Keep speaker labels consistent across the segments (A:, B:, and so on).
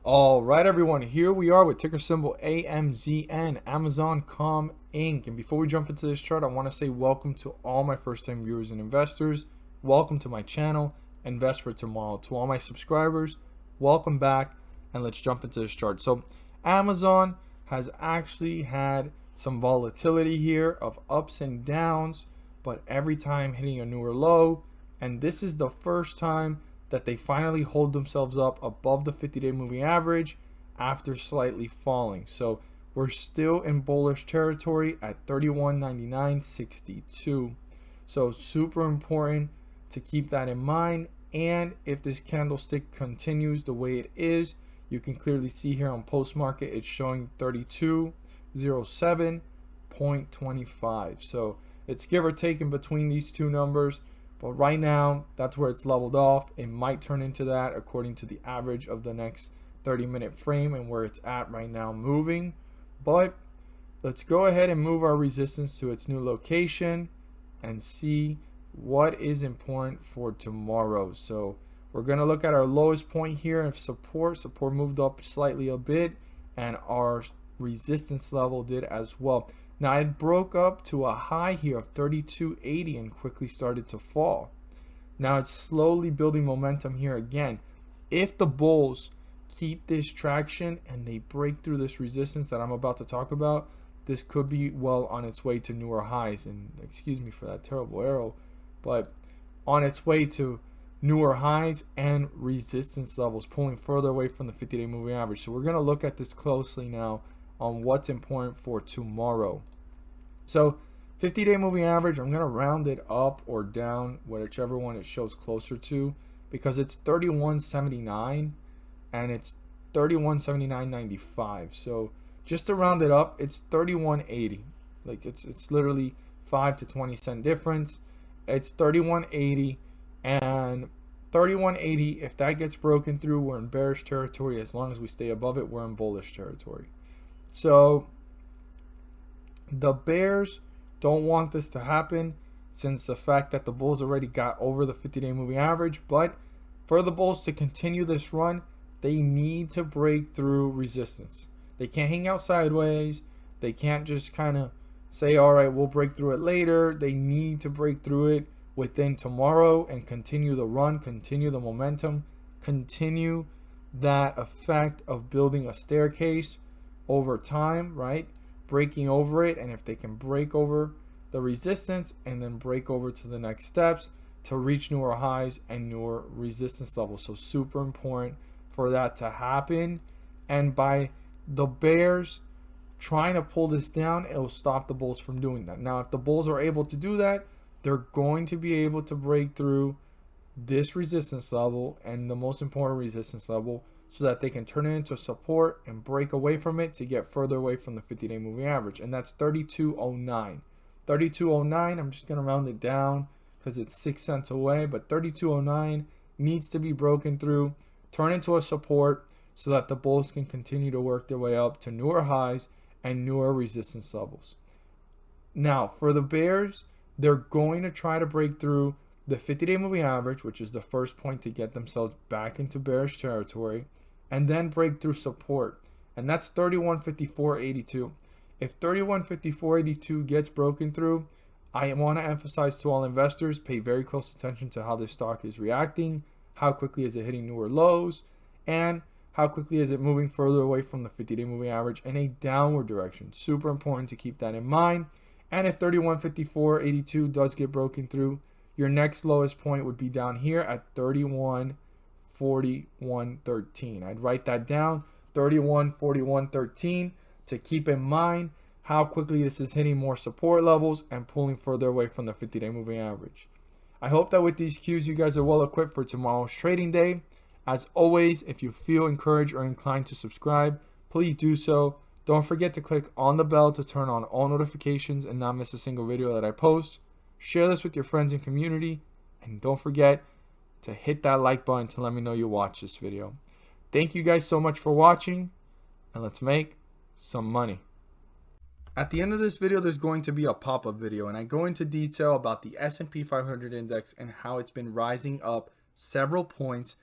A: All right, everyone, here we are with ticker symbol AMZN, Amazon Com Inc. And before we jump into this chart, I want to say welcome to all my first-time viewers and investors. Welcome to my channel, Invest for Tomorrow. To all my subscribers, welcome back, and let's jump into this chart. So Amazon has actually had some volatility here of ups and downs, but every time hitting a newer low, and this is the first time that they finally hold themselves up above the 50-day moving average after slightly falling. So we're still in bullish territory at 31.9962. So super important to keep that in mind. And if this candlestick continues the way it is, you can clearly see here on post market it's showing 3207.25. So it's give or take in between these two numbers. But right now, that's where it's leveled off. It might turn into that according to the average of the next 30-minute frame and where it's at right now moving. But let's go ahead and move our resistance to its new location and see what is important for tomorrow. So we're going to look at our lowest point here of support. Support moved up slightly a bit, and our resistance level did as well. Now it broke up to a high here of 32.80 and quickly started to fall. Now it's slowly building momentum here again. If the bulls keep this traction and they break through this resistance that I'm about to talk about, this could be well on its way to newer highs. And excuse me for that terrible arrow, but on its way to newer highs and resistance levels, pulling further away from the 50-day moving average. So we're going to look at this closely now on what's important for tomorrow. So 50-day moving average, I'm going to round it up or down, whichever one it shows closer to, because it's 31.79 and it's 31.79.95. So just to round it up, it's 31.80. Like it's literally 5 to 20 cent difference. It's 31.80, and 31.80, if that gets broken through, we're in bearish territory. As long as we stay above it, we're in bullish territory. So the bears don't want this to happen, since the fact that the bulls already got over the 50-day moving average. But for the bulls to continue this run, they need to break through resistance. They can't hang out sideways. They can't just kind of say, all right, we'll break through it later. They need to break through it within tomorrow and continue the run, continue the momentum, continue that effect of building a staircase over time, right? Breaking over it. And if they can break over the resistance and then break over to the next steps to reach newer highs and newer resistance levels. So super important for that to happen. And by the bears trying to pull this down, it will stop the bulls from doing that. Now, if the bulls are able to do that, they're going to be able to break through this resistance level and the most important resistance level, so that they can turn it into support and break away from it to get further away from the 50-day moving average. And that's 32.09. 32.09, I'm just going to round it down because it's 6 cents away, but 32.09 needs to be broken through, turn into a support, so that the bulls can continue to work their way up to newer highs and newer resistance levels. Now, for the bears, they're going to try to break through the 50-day moving average, which is the first point to get themselves back into bearish territory, and then break through support. And that's 31.5482. If 31.5482 gets broken through, I want to emphasize to all investors, pay very close attention to how this stock is reacting. How quickly is it hitting newer lows? And how quickly is it moving further away from the 50-day moving average in a downward direction? Super important to keep that in mind. And if 31.5482 does get broken through, your next lowest point would be down here at 31.4113. I'd write that down, 31.4113, to keep in mind how quickly this is hitting more support levels and pulling further away from the 50-day moving average. I hope that with these cues, you guys are well equipped for tomorrow's trading day. As always, if you feel encouraged or inclined to subscribe, please do so. Don't forget to click on the bell to turn on all notifications and not miss a single video that I post. Share this with your friends and community, and don't forget to hit that like button to let me know you watched this video. Thank you guys so much for watching, and let's make some money. At the end of this video, there's going to be a pop-up video, and I go into detail about the S&P 500 index and how it's been rising up several points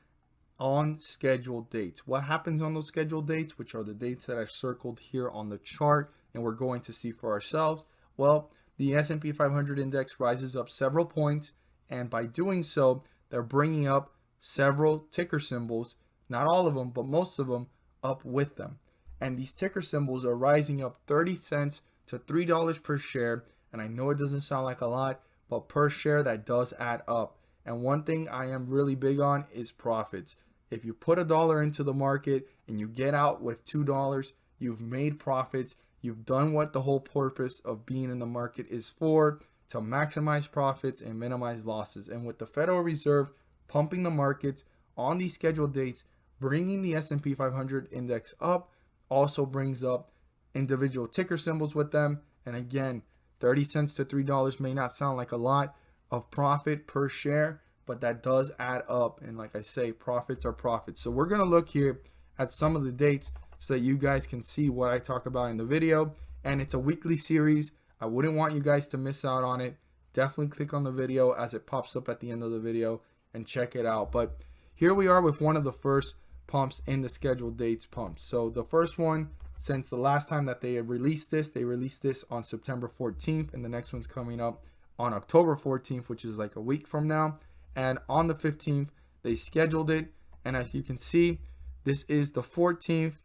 A: on scheduled dates. What happens on those scheduled dates, which are the dates that I circled here on the chart and we're going to see for ourselves? Well, the S&P 500 index rises up several points, and by doing so, they're bringing up several ticker symbols, not all of them, but most of them, up with them. And these ticker symbols are rising up 30 cents to $3 per share. And I know it doesn't sound like a lot, but per share, that does add up. And one thing I am really big on is profits. If you put $1 into the market and you get out with $2, you've made profits. You've done what the whole purpose of being in the market is for, to maximize profits and minimize losses. And with the Federal Reserve pumping the markets on these scheduled dates, bringing the S&P 500 index up also brings up individual ticker symbols with them. And again, 30 cents to $3 may not sound like a lot of profit per share, but that does add up. And like I say, profits are profits. So we're going to look here at some of the dates so that you guys can see what I talk about in the video. And it's a weekly series. I wouldn't want you guys to miss out on it. Definitely click on the video as it pops up at the end of the video and check it out. But here we are with one of the first pumps in the scheduled dates pumps. So the first one, since the last time that they had released this, they released this on September 14th, and the next one's coming up on October 14th, which is like a week from now. And on the 15th, they scheduled it. And as you can see, this is the 14th,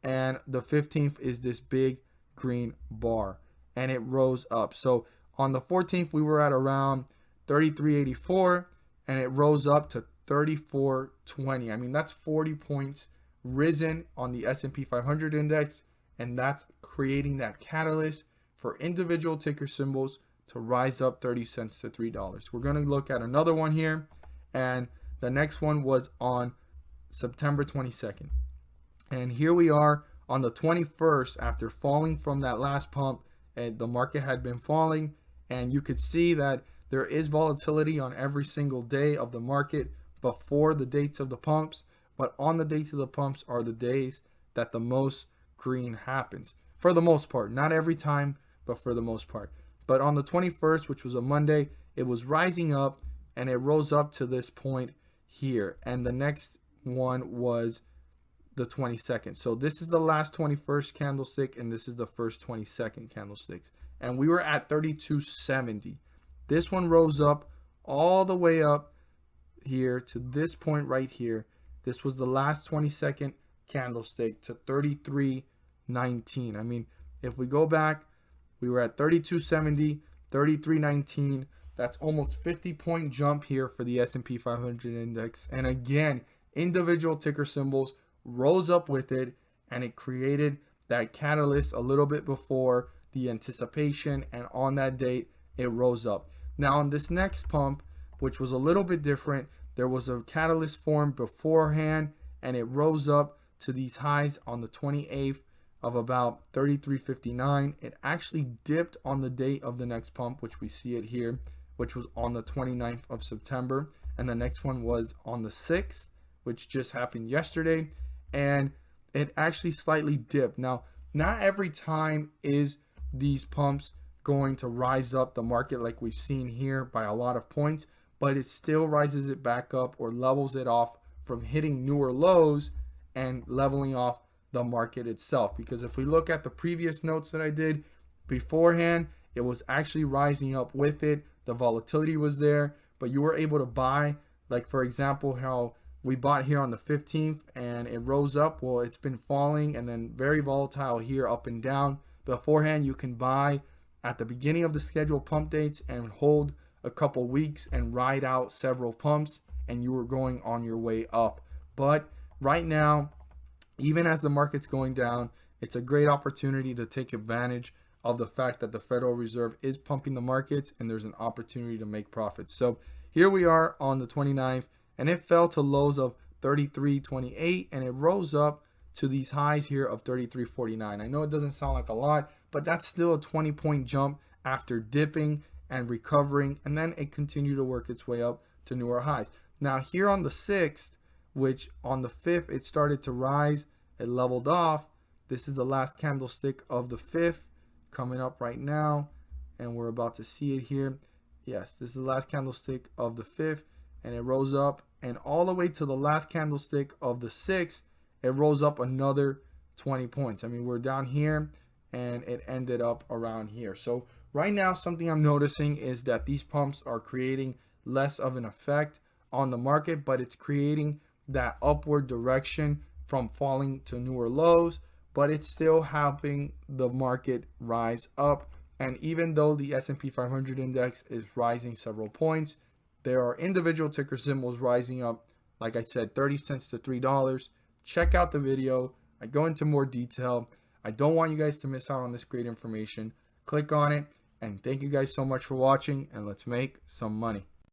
A: and the 15th is this big green bar, and it rose up. So on the 14th, we were at around 33.84, and it rose up to 34.20. I mean, that's 40 points risen on the S&P 500 index, and that's creating that catalyst for individual ticker symbols to rise up 30 cents to $3. We're going to look at another one here, and the next one was on September 22nd. And here we are on the 21st, after falling from that last pump, and the market had been falling, and you could see that there is volatility on every single day of the market before the dates of the pumps, but on the dates of the pumps are the days that the most green happens, for the most part. Not every time, but for the most part. But on the 21st, which was a Monday, it was rising up, and it rose up to this point here. And the next one was the 22nd. So this is the last 21st candlestick, and this is the first 22nd candlesticks. And we were at 32.70. This one rose up all the way up here to this point right here. This was the last 22nd candlestick to 33.19. I mean, if we go back, we were at 32.70, 33.19. That's almost 50-point jump here for the S&P 500 index. And again, individual ticker symbols rose up with it, and it created that catalyst a little bit before the anticipation, and on that date it rose up. Now on this next pump, which was a little bit different, there was a catalyst formed beforehand, and it rose up to these highs on the 28th of about 33.59. It actually dipped on the date of the next pump, which we see it here, which was on the 29th of September, and the next one was on the 6th, which just happened yesterday, and it actually slightly dipped. Now, not every time is these pumps going to rise up the market like we've seen here by a lot of points, but it still rises it back up or levels it off from hitting newer lows and leveling off the market itself. Because if we look at the previous notes that I did beforehand, it was actually rising up with it. The volatility was there, but you were able to buy, like for example, how we bought here on the 15th and it rose up. Well, it's been falling and then very volatile here, up and down. Beforehand, you can buy at the beginning of the scheduled pump dates and hold a couple weeks and ride out several pumps, and you were going on your way up. But right now, even as the market's going down, it's a great opportunity to take advantage of the fact that the Federal Reserve is pumping the markets, and there's an opportunity to make profits. So here we are on the 29th, and it fell to lows of 33.28, and it rose up to these highs here of 33.49. I know it doesn't sound like a lot, but that's still a 20-point jump after dipping and recovering, and then it continued to work its way up to newer highs. Now here on the 6th, which on the 5th it started to rise, it leveled off. This is the last candlestick of the 5th coming up right now, and we're about to see it here. Yes, this is the last candlestick of the 5th, and it rose up and all the way to the last candlestick of the 6, it rose up another 20 points. I mean, we're down here and it ended up around here. So right now, something I'm noticing is that these pumps are creating less of an effect on the market, but it's creating that upward direction from falling to newer lows, but it's still helping the market rise up. And even though the S&P 500 index is rising several points, there are individual ticker symbols rising up, like I said, 30 cents to $3. Check out the video. I go into more detail. I don't want you guys to miss out on this great information. Click on it, and thank you guys so much for watching, and let's make some money.